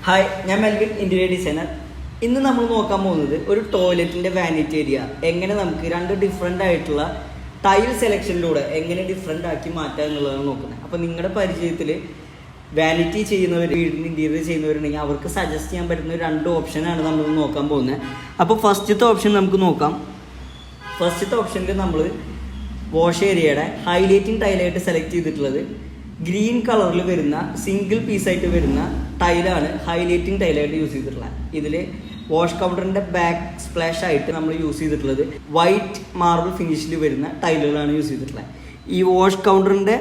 Hi, ഞാൻ Melvin, interior designer. ഇന്ന് നമ്മൾ നോക്കാൻ പോകുന്നത് ഒരു ടോയ്ലറ്റിൻ്റെ വാനിറ്റി ഏരിയ എങ്ങനെ നമുക്ക് രണ്ട് ഡിഫറെൻ്റ് ആയിട്ടുള്ള ടൈൽ സെലക്ഷനിലൂടെ എങ്ങനെ ഡിഫറെൻ്റ് ആക്കി മാറ്റാം എന്നുള്ളതാണ് നോക്കുന്നത്. അപ്പോൾ നിങ്ങളുടെ പരിചയത്തിൽ വാനിറ്റി ചെയ്യുന്നവർ, വീടിന് ഇൻറ്റീരിയർ ചെയ്യുന്നവരുണ്ടെങ്കിൽ അവർക്ക് സജസ്റ്റ് ചെയ്യാൻ പറ്റുന്ന രണ്ട് ഓപ്ഷനാണ് നമ്മൾ നോക്കാൻ പോകുന്നത്. അപ്പോൾ ഫസ്റ്റത്തെ ഓപ്ഷൻ നമുക്ക് നോക്കാം. ഫസ്റ്റത്തെ ഓപ്ഷനിൽ നമ്മൾ വാഷ് ഏരിയയുടെ ഹൈലൈറ്റിംഗ് ടൈലായിട്ട് സെലക്ട് ചെയ്തിട്ടുള്ളത് ഗ്രീൻ കളറിൽ വരുന്ന സിംഗിൾ പീസായിട്ട് വരുന്ന ടൈലാണ് ഹൈലൈറ്റിംഗ് ടൈലായിട്ട് യൂസ് ചെയ്തിട്ടുള്ളത്. ഇതിൽ വാഷ് കൗണ്ടറിൻ്റെ ബാക്ക് സ്പ്ലാഷ് ആയിട്ട് നമ്മൾ യൂസ് ചെയ്തിട്ടുള്ളത് വൈറ്റ് മാർബിൾ ഫിനിഷിൽ വരുന്ന ടൈലുകളാണ് യൂസ് ചെയ്തിട്ടുള്ളത്. ഈ വാഷ് കൗണ്ടറിൻ്റെ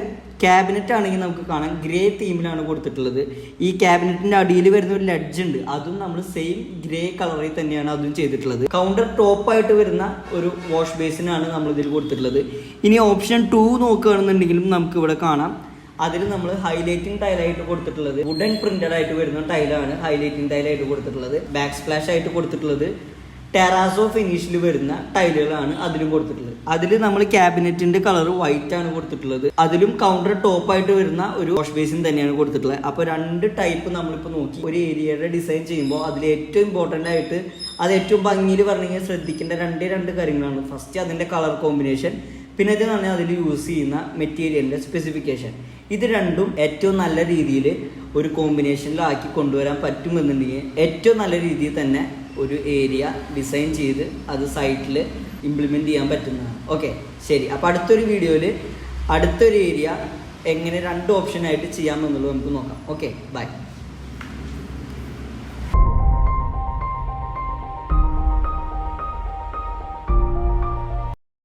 ക്യാബിനറ്റ് ആണെങ്കിൽ നമുക്ക് കാണാം ഗ്രേ തീമിലാണ് കൊടുത്തിട്ടുള്ളത്. ഈ ക്യാബിനറ്റിൻ്റെ അടിയിൽ വരുന്ന ഒരു ലെഡ്ജ് ഉണ്ട്, അതും നമ്മൾ സെയിം ഗ്രേ കളറിൽ തന്നെയാണ് അതും ചെയ്തിട്ടുള്ളത്. കൗണ്ടർ ടോപ്പായിട്ട് വരുന്ന ഒരു വാഷ് ബേസിനാണ് നമ്മൾ ഇതിൽ കൊടുത്തിട്ടുള്ളത്. ഇനി ഓപ്ഷൻ 2 നോക്കുകയാണെന്നുണ്ടെങ്കിലും നമുക്ക് ഇവിടെ കാണാം, അതിൽ നമ്മൾ ഹൈലൈറ്റിംഗ് ടൈലായിട്ട് കൊടുത്തിട്ടുള്ളത് വുഡൻ പ്രിന്റഡ് ആയിട്ട് വരുന്ന ടൈലാണ് ഹൈലൈറ്റിംഗ് ടൈലായിട്ട് കൊടുത്തിട്ടുള്ളത്. ബാക്ക് സ്പ്ലാഷ് ആയിട്ട് കൊടുത്തിട്ടുള്ളത് ടെറാസോ ഫിനിഷിൽ വരുന്ന ടൈലുകളാണ് അതിലും കൊടുത്തിട്ടുള്ളത്. അതിൽ നമ്മൾ ക്യാബിനറ്റിന്റെ കളർ വൈറ്റ് ആണ് കൊടുത്തിട്ടുള്ളത്. അതിലും കൗണ്ടർ ടോപ്പായിട്ട് വരുന്ന ഒരു വാഷ് ബേസിൻ തന്നെയാണ് കൊടുത്തിട്ടുള്ളത്. അപ്പോൾ രണ്ട് ടൈപ്പ് നമ്മളിപ്പോൾ നോക്കി ഒരു ഏരിയയുടെ ഡിസൈൻ ചെയ്യുമ്പോൾ അതിൽ ഏറ്റവും ഇമ്പോർട്ടൻ്റ് ആയിട്ട് അത് ഏറ്റവും ഭംഗിയിൽ പറഞ്ഞെങ്കിൽ ശ്രദ്ധിക്കേണ്ട രണ്ട് കാര്യങ്ങളാണ്. ഫസ്റ്റ് അതിൻ്റെ കളർ കോമ്പിനേഷൻ, പിന്നെ ഇത് പറഞ്ഞാൽ അതിൽ യൂസ് ചെയ്യുന്ന മെറ്റീരിയലിൻ്റെ സ്പെസിഫിക്കേഷൻ. ഇത് രണ്ടും ഏറ്റവും നല്ല രീതിയിൽ ഒരു കോമ്പിനേഷനിലാക്കി കൊണ്ടുവരാൻ പറ്റുമെന്നുണ്ടെങ്കിൽ ഏറ്റവും നല്ല രീതിയിൽ തന്നെ ഒരു ഏരിയ ഡിസൈൻ ചെയ്ത് അത് സൈറ്റിൽ ഇംപ്ലിമെൻറ്റ് ചെയ്യാൻ പറ്റുന്നതാണ്. ഓക്കെ, ശരി. അപ്പോൾ അടുത്തൊരു വീഡിയോയിൽ അടുത്തൊരു ഏരിയ എങ്ങനെ രണ്ട് ഓപ്ഷനായിട്ട് ചെയ്യാമെന്നുള്ളത് നമുക്ക് നോക്കാം. Okay, by.